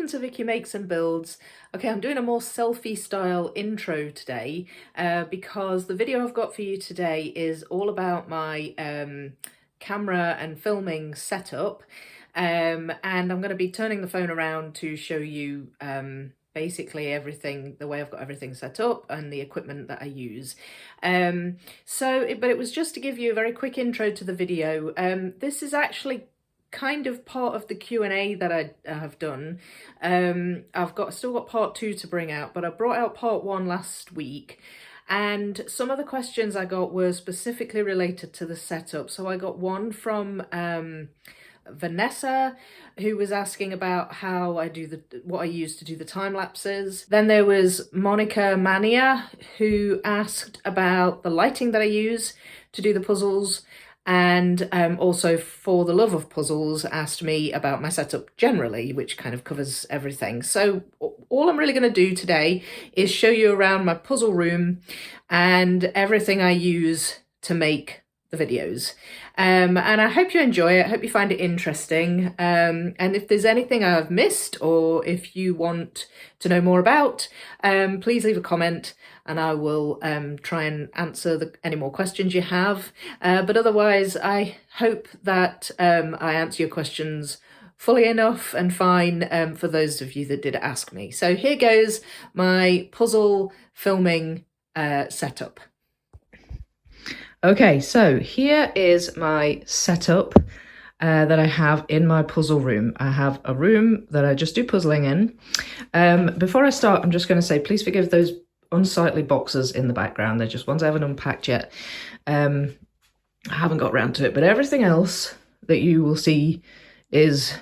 welcome to Vicky Makes and Builds. Okay, I'm doing a more selfie style intro today because the video I've got for you today is all about my camera and filming setup, and I'm going to be turning the phone around to show you basically everything, the way I've got everything set up and the equipment that I use. But it was just to give you a very quick intro to the video. This is actually kind of part of the Q&A that I have done. I've still got part 2 to bring out, but I brought out part 1 last week, and some of the questions I got were specifically related to the setup. So I got one from Vanessa, who was asking about how I do what I use to do the time lapses. Then there was Monica Mania, who asked about the lighting that I use to do the puzzles, and also, for the love of puzzles, asked me about my setup generally, which kind of covers everything. So all I'm really going to do today is show you around my puzzle room and everything I use to make the videos. And I hope you enjoy it. I hope you find it interesting. And if there's anything I've missed, or if you want to know more about, please leave a comment and I will try and answer any more questions you have. But otherwise, I hope that I answer your questions fully enough and fine for those of you that did ask me. So here goes my puzzle filming setup. Okay, so here is my setup that I have in my puzzle room. I have a room that I just do puzzling in. Before I start, I'm just going to say, please forgive those unsightly boxes in the background. They're just ones I haven't unpacked yet. I haven't got around to it, but everything else that you will see is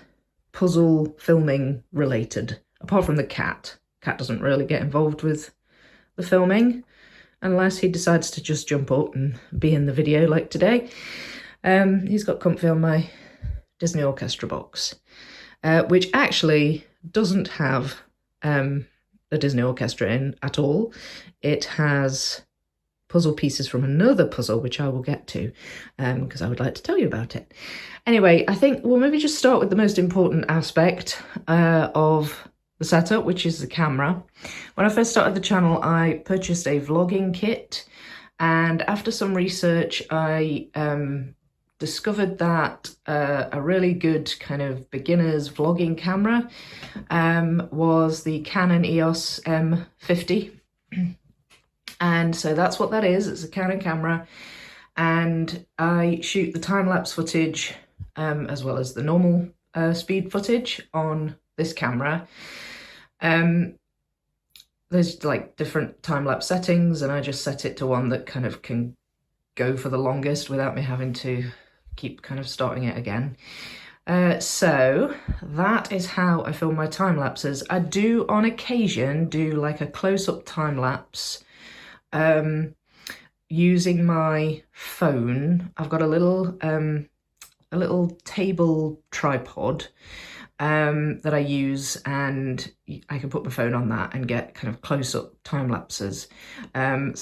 puzzle filming related, apart from the cat. Cat doesn't really get involved with the filming unless he decides to just jump up and be in the video like today. He's got comfy on my Disney Orchestra box, which actually doesn't have the Disney Orchestra in at all. It has puzzle pieces from another puzzle, which I will get to, because I would like to tell you about it. Anyway, I think we'll maybe just start with the most important aspect of the setup, which is the camera. When I first started the channel, I purchased a vlogging kit, and after some research, I discovered that a really good kind of beginner's vlogging camera was the Canon EOS M50. And so that's what that is. It's a Canon camera, and I shoot the time-lapse footage as well as the normal speed footage on this camera. There's like different time-lapse settings, and I just set it to one that kind of can go for the longest without me having to keep kind of starting it again. So that is how I film my time lapses. I do on occasion do like a close-up time lapse using my phone. I've got a little table tripod that I use, and I can put my phone on that and get kind of close-up time lapses. And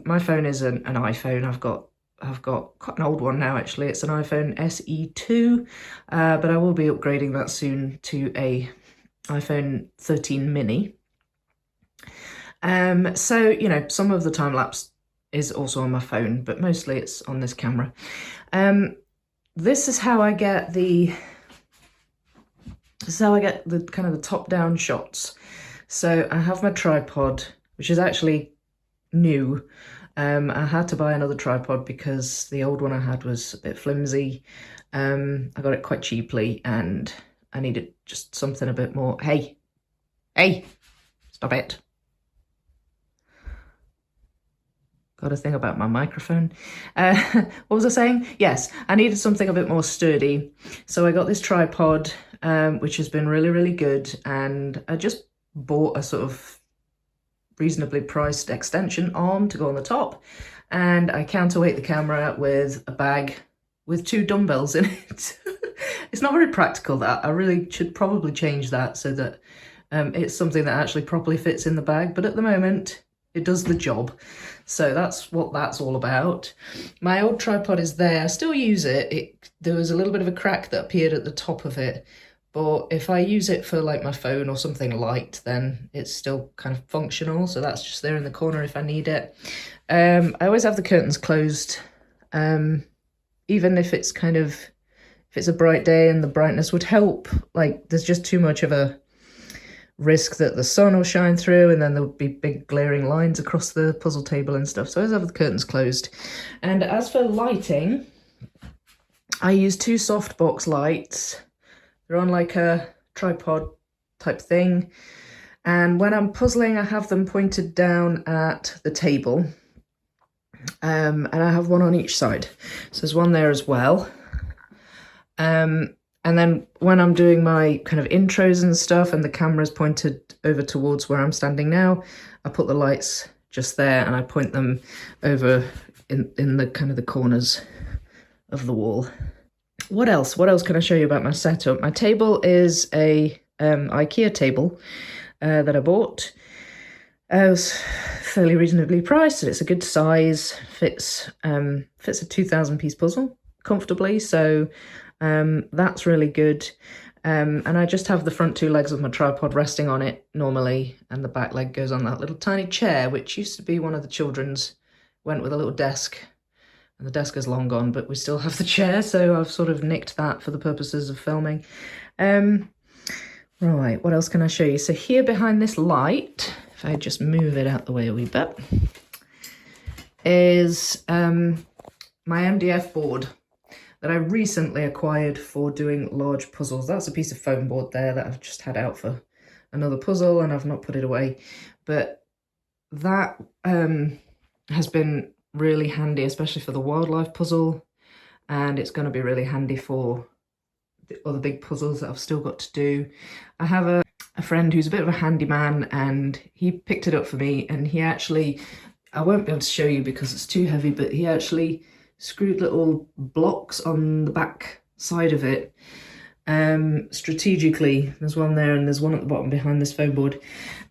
my phone is an iPhone. I've got quite an old one now, actually. It's an iPhone SE2, but I will be upgrading that soon to a iPhone 13 mini. So, you know, some of the time lapse is also on my phone, but mostly it's on this camera. This is how I get the kind of the top-down shots. So I have my tripod, which is actually new. I had to buy another tripod because the old one I had was a bit flimsy. I got it quite cheaply, and I needed just something a bit more. Hey, stop it. Got a thing about my microphone. What was I saying? Yes, I needed something a bit more sturdy. So I got this tripod, which has been really, really good. And I just bought a sort of reasonably priced extension arm to go on the top. And I counterweight the camera with a bag with 2 dumbbells in it. It's not very practical, that. I really should probably change that so that it's something that actually properly fits in the bag. But at the moment, it does the job. So that's what that's all about. My old tripod is there. I still use it. There was a little bit of a crack that appeared at the top of it, but if I use it for like my phone or something light, then it's still kind of functional. So that's just there in the corner if I need it. I always have the curtains closed, even if it's kind of, if it's a bright day and the brightness would help. Like there's just too much of a risk that the sun will shine through and then there would be big glaring lines across the puzzle table and stuff. So I always have the curtains closed. And as for lighting, I use two softbox lights. They're on like a tripod type thing. And when I'm puzzling, I have them pointed down at the table. And I have one on each side. So there's one there as well. And then when I'm doing my kind of intros and stuff and the camera's pointed over towards where I'm standing now, I put the lights just there and I point them over in the kind of the corners of the wall. What else? What else can I show you about my setup? My table is a Ikea table that I bought. It was fairly reasonably priced. It's a good size. Fits a 2,000 piece puzzle comfortably. So that's really good. And I just have the front two legs of my tripod resting on it normally, and the back leg goes on that little tiny chair, which used to be one of the children's. Went with a little desk. And the desk is long gone, but we still have the chair, so I've sort of nicked that for the purposes of filming. Right, what else can I show you? So here behind this light, if I just move it out the way a wee bit, is my MDF board that I recently acquired for doing large puzzles. That's a piece of foam board there that I've just had out for another puzzle and I've not put it away. But that has been really handy, especially for the wildlife puzzle, and it's going to be really handy for the other big puzzles that I've still got to do. I have a friend who's a bit of a handyman and he picked it up for me, and he actually, I won't be able to show you because it's too heavy, but he actually screwed little blocks on the back side of it strategically. There's one there and there's one at the bottom behind this foam board,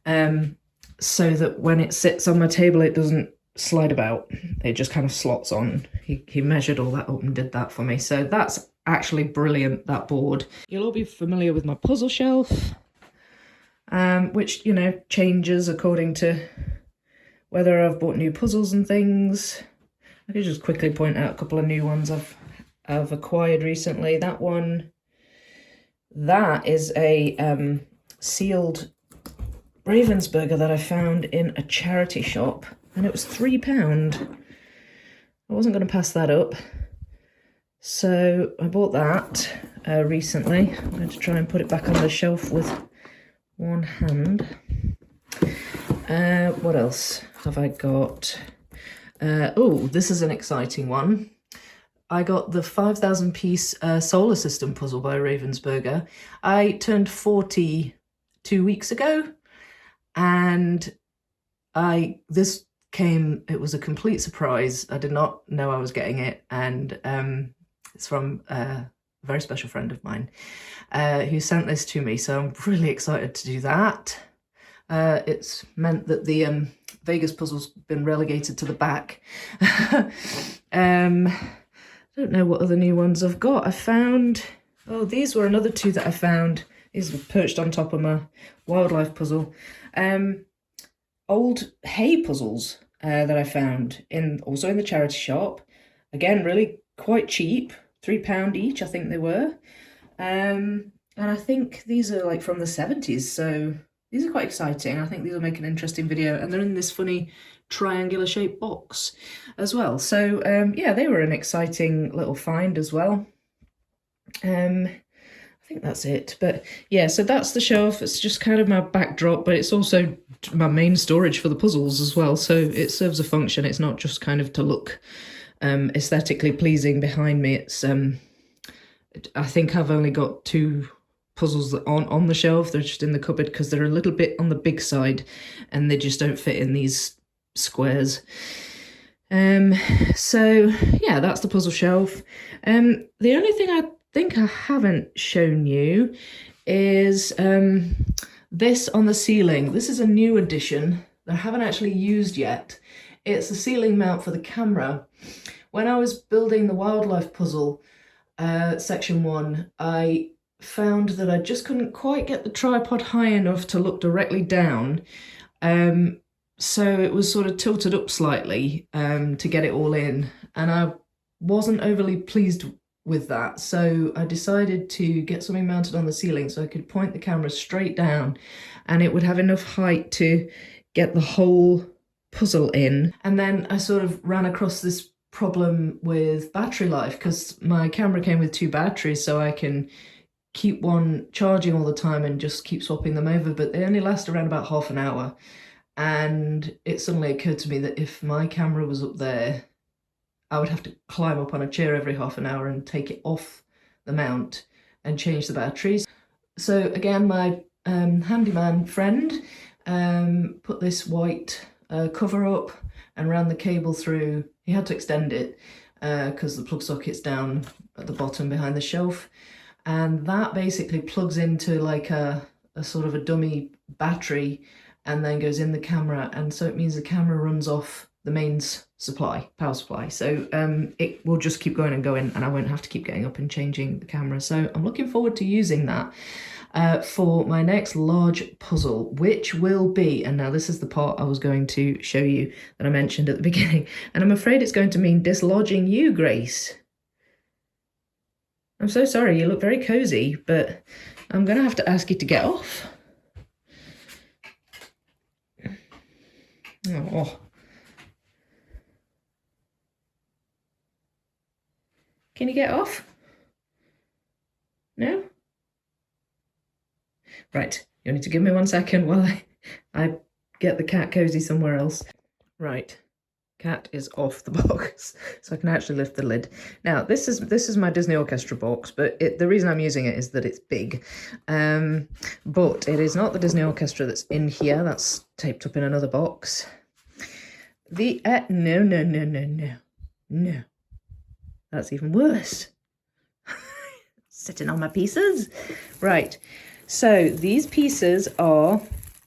so that when it sits on my table it doesn't slide about, it just kind of slots on. He measured all that up and did that for me, so that's actually brilliant, that board. You'll all be familiar with my puzzle shelf, which, you know, changes according to whether I've bought new puzzles and things. I could just quickly point out a couple of new ones I've acquired recently. That one, that is a sealed Ravensburger that I found in a charity shop, and it was £3. I wasn't going to pass that up, so I bought that recently. I'm going to try and put it back on the shelf with one hand. What else have I got? Oh, this is an exciting one. I got the 5,000 piece solar system puzzle by Ravensburger. I turned 40 2 weeks ago, and this came, it was a complete surprise. I did not know I was getting it, and it's from a very special friend of mine who sent this to me, so I'm really excited to do that. It's meant that the Vegas puzzle's been relegated to the back. I don't know what other new ones I've got. I found, oh, these were another two that I found. These were perched on top of my wildlife puzzle. Old hay puzzles that I found also in the charity shop. Again, really quite cheap, £3 each, I think they were. And I think these are like from the 70s, so these are quite exciting. I think these will make an interesting video, and they're in this funny triangular shaped box as well. So yeah, they were an exciting little find as well. I think that's it, but yeah, so that's the shelf. It's just kind of my backdrop, but it's also my main storage for the puzzles as well, so it serves a function. It's not just kind of to look aesthetically pleasing behind me. It's I think I've only got 2 puzzles on the shelf. They're just in the cupboard because they're a little bit on the big side and they just don't fit in these squares. So yeah, that's the puzzle shelf. The only thing I think I haven't shown you is this on the ceiling. This is a new addition that I haven't actually used yet. It's a ceiling mount for the camera. When I was building the wildlife puzzle, section 1, I found that I just couldn't quite get the tripod high enough to look directly down. So it was sort of tilted up slightly to get it all in, and I wasn't overly pleased with that. So I decided to get something mounted on the ceiling so I could point the camera straight down and it would have enough height to get the whole puzzle in. And then I sort of ran across this problem with battery life, because my camera came with 2 batteries, so I can keep one charging all the time and just keep swapping them over, but they only last around about half an hour. And it suddenly occurred to me that if my camera was up there, I would have to climb up on a chair every half an hour and take it off the mount and change the batteries. So again, my handyman friend put this white cover up and ran the cable through. He had to extend it because the plug socket's down at the bottom behind the shelf. And that basically plugs into like a sort of a dummy battery and then goes in the camera. And so it means the camera runs off the mains supply, power supply. So it will just keep going and going, and I won't have to keep getting up and changing the camera. So I'm looking forward to using that for my next large puzzle, which will be, and now this is the part I was going to show you that I mentioned at the beginning, and I'm afraid it's going to mean dislodging you, Grace. I'm so sorry, you look very cozy, but I'm going to have to ask you to get off. Oh. Can you get off? No? Right, you need to give me 1 second while I get the cat cozy somewhere else. Right. Cat is off the box, so I can actually lift the lid. Now, this is my Disney Orchestra box, but the reason I'm using it is that it's big. But it is not the Disney Orchestra that's in here. That's taped up in another box. No. That's even worse. Sitting on my pieces. Right, so these pieces are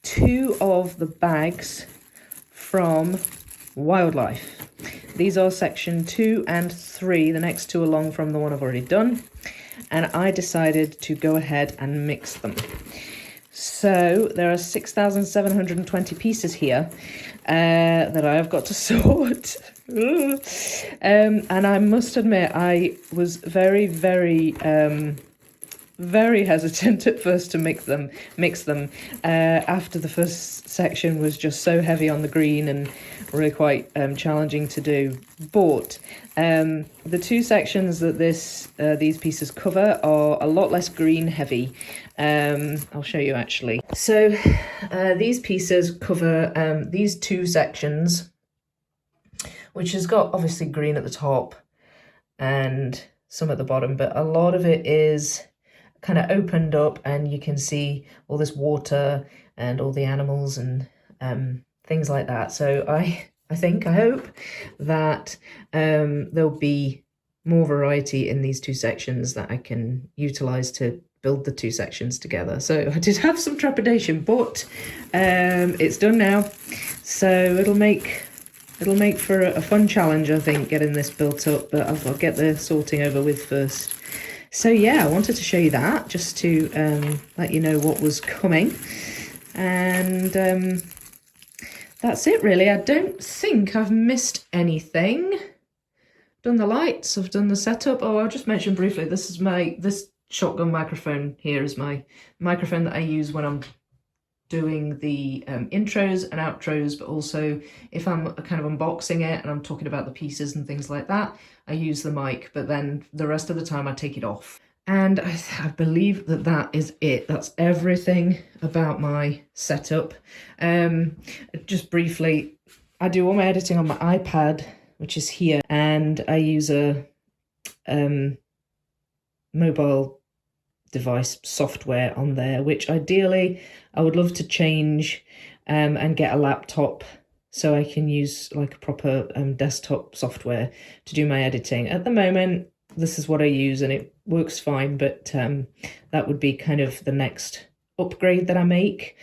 2 of the bags from Wildlife. These are section 2 and 3, the next 2 along from the one I've already done, and I decided to go ahead and mix them. So there are 6,720 pieces here that I have got to sort. And I must admit, I was very hesitant at first to mix them after the first section was just so heavy on the green and really quite challenging to do. But the 2 sections that these pieces cover are a lot less green heavy. I'll show you actually. So these pieces cover these 2 sections, which has got obviously green at the top and some at the bottom, but a lot of it is kind of opened up and you can see all this water and all the animals and things like that. So I hope that there'll be more variety in these 2 sections that I can utilize to build the 2 sections together. So I did have some trepidation, but it's done now. So it'll make for a fun challenge, I think, getting this built up, but I'll get the sorting over with first. So yeah, I wanted to show you that, just to let you know what was coming. And that's it really. I don't think I've missed anything. Done the lights, I've done the setup. Oh, I'll just mention briefly, this shotgun microphone here is my microphone that I use when I'm doing the intros and outros, but also if I'm kind of unboxing it and I'm talking about the pieces and things like that, I use the mic, but then the rest of the time I take it off. And I believe that is it. That's everything about my setup. Just briefly, I do all my editing on my iPad, which is here, and I use a mobile device software on there, which ideally I would love to change and get a laptop so I can use like a proper desktop software to do my editing. At the moment, this is what I use and it works fine, but that would be kind of the next upgrade that I make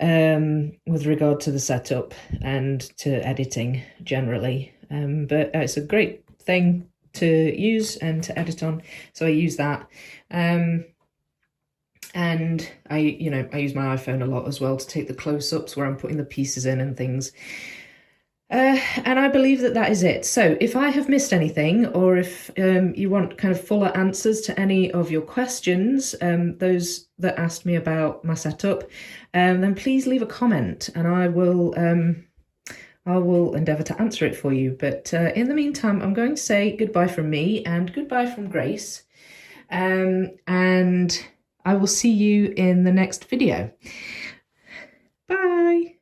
with regard to the setup and to editing generally. But it's a great thing to use and to edit on, so I use that. And I use my iPhone a lot as well to take the close-ups where I'm putting the pieces in and things. And I believe that that is it. So if I have missed anything, or if you want kind of fuller answers to any of your questions, those that asked me about my setup, then please leave a comment and I will endeavour to answer it for you. But in the meantime, I'm going to say goodbye from me and goodbye from Grace. And I will see you in the next video. Bye.